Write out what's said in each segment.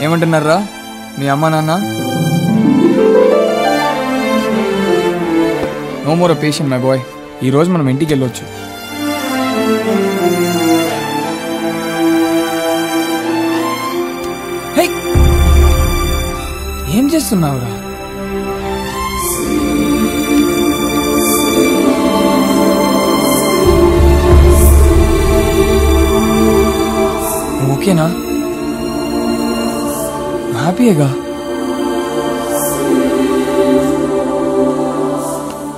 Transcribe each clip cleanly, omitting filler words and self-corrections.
ఏమంటున్నారా మీ అమ్మ నాన్న? No more a patient my boy. ఈరోజు మనం ఇంటికి వెళ్ళొచ్చు. ఏం చేస్తున్నావురా? ఓకేనా? హ్యాపీగా?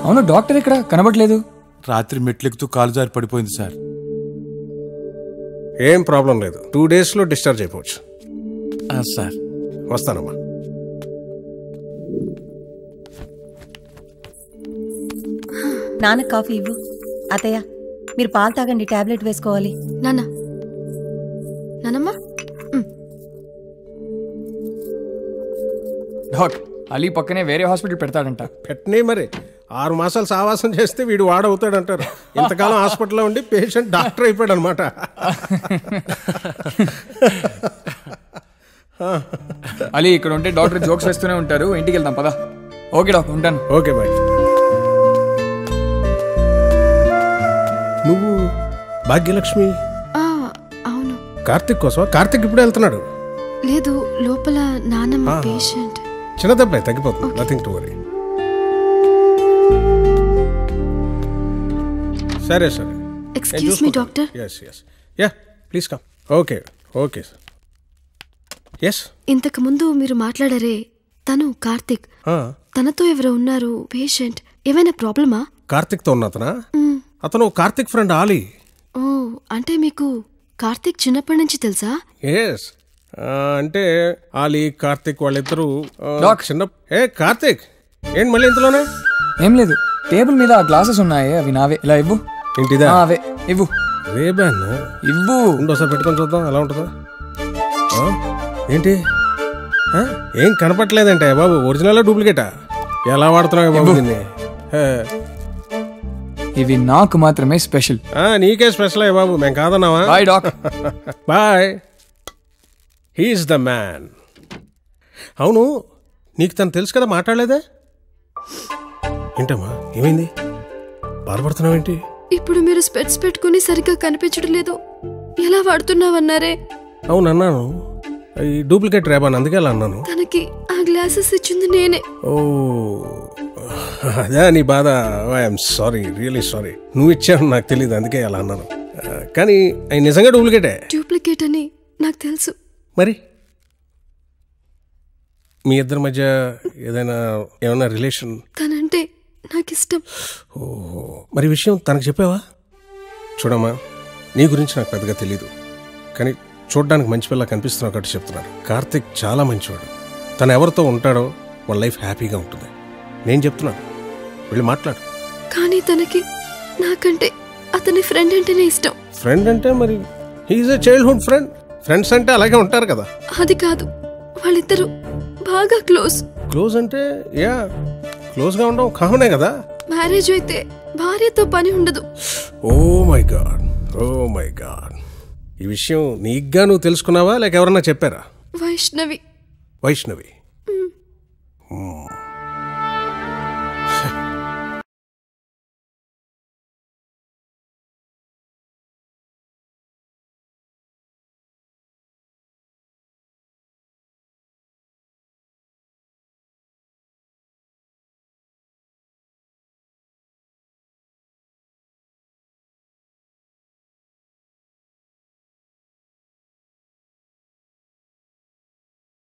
అవును, డాక్టర్ ఇక్కడ కనబడలేదు. రాత్రి మెట్లెక్కుతూ కాలు జారి పడిపోయింది సార్. ఏం ప్రాబ్లం లేదు, 2 daysలో డిశ్చార్జ్ అయిపోవచ్చు. సార్ వస్తానమ్మా. నాన్న కాఫీ ఇవ్వు. అత్తయ్య మీరు పాలు తాగండి, టాబ్లెట్ వేసుకోవాలి. నానమ్మా డాక్ అలీ పక్కనే వేరే హాస్పిటల్ పెడతాడంట. పెట్టనే మరి 6 మాసాలు సావాసం చేస్తే వీడు వాడవుతాడంటారు. ఇంతకాలం హాస్పిటల్లో ఉండి పేషెంట్ డాక్టర్ అయిపోయాడు అనమాట. అలీ ఇక్కడ ఉంటే డాక్టర్ జోక్స్ వేస్తూనే ఉంటారు. ఇంటికి వెళ్తాం పదా. ఓకే డాక్టర్, ఉంటాను. Okay boy. నువ్వు భాగ్యలక్ష్మి? అవును. కార్తిక్ కోసమా? కార్తిక్ ఇప్పుడే వెళ్తున్నాడు. లేదు, లోపల నానమ్మ పేషెంట్. చిన్న దెబ్బే, తగ్గిపోతుంది. Nothing to worry. సరే సరే. Excuse me doctor. Yes yes yeah please come. Okay okay sir. Yes. ఇంతకు ముందు మీరు మాట్లాడారే తను కార్తిక్. తనతో ఎవరో ఉన్నారు పేషెంట్. ఏమైనా ప్రాబ్లమా? కార్తిక్తో ఉన్నతనా? అతను కార్తిక్ ఫ్రెండ్ ఆలీ. ఓ, అంటే మీకు కార్తిక్ చిన్నప్పటి నుంచి తెలుసా? ఎస్. అంటే ఆలీ కార్తిక్ వాళ్ళిద్దరూ చిన్న. ఏ కార్తిక్, ఏంటి మళ్ళీ ఇంతలోనే? ఏం లేదు, టేబుల్ మీద గ్లాసెస్ ఉన్నాయి, అవి నావే. ఇలా ఇవ్వు. ఏంటిదా? అవే ఇవ్వు. రేబాన్ ఇవ్వు. ఒకసారి పెట్టుకొని చూద్దాం ఎలా ఉంటుందా. ఏంటి ఏం కనపట్లేదంటే బాబు, ఒరిజినల్ డూప్లికేటా? ఎలా వాడుతున్నావు బాబు దీన్ని? ఇవి నాకు మాత్రమే స్పెషల్. నీకే స్పెషల్ అయ్యా బాబు, మేము కాదన్నావా? బాయ్ డాక్. బాయ్. He's the man. అవును, నీకు తను తెలుసు కదా, మాట్లాడలేదే? ఏంటమ్మా ఏమైంది? బాధపడుతున్నావేంటి? ఇప్పుడు మీరు స్పెట్స్ పెట్టుకుని సరిగ్గా కనిపించడం లేదు, ఎలా వాడుతున్నావన్నారే? అవును అన్నాను, ఈ డూప్లికేట్ రేబాన్, అందుకే అలా అన్నాను. తనకి ఆ గ్లాసెస్ ఇచ్చింది నేనే. ఓ అదే నీ బాధ. I'm sorry, really sorry. నువ్వు ఇచ్చావు నాకు తెలియదు, అందుకే అలా అన్నాను. కానీ అవి నిజంగా డూప్లికేటే. డూప్లికేట్ అని నాకు తెలుసు. మరి మీ ఇద్దరి మధ్య ఏమైనా రిలేషన్? తనంటే నాకు ఇష్టం. ఓహో, మరి విషయం తనకు చెప్పావా? చూడమ్మా, నీ గురించి నాకు పెద్దగా తెలీదు, కానీ చూడ్డానికి మంచి పిల్ల కనిపిస్తున్నావు కాబట్టి చెప్తున్నాను. కార్తిక్ చాలా మంచివాడు. తను ఎవరితో ఉంటాడో వాళ్ళ లైఫ్ హ్యాపీగా ఉంటుంది. నేను చెప్తున్నాను, వెళ్ళి మాట్లాడు. కానీ తనకి నాకంటే అతని ఫ్రెండ్ అంటేనే ఇష్టం. ఫ్రెండ్ అంటే మరి హీఈస్ ఎ చైల్డ్హుడ్ ఫ్రెండ్. ఫ్రెండ్స్ అంటే అలాగే ఉంటారు కదా. అది కాదు, వాళ్ళిద్దరూ బాగా క్లోజ్. క్లోజ్ అంటే యా, క్లోజ్గా ఉండడం కామనే కదా. మ్యారేజ్ అయితే భార్యతో పని ఉండదు. Oh my God, oh my God. ఈ విషయం నీగ్గా నువ్వు తెలుసుకున్నావా లేక ఎవరన్నా చెప్పారా? వైష్ణవి. వైష్ణవి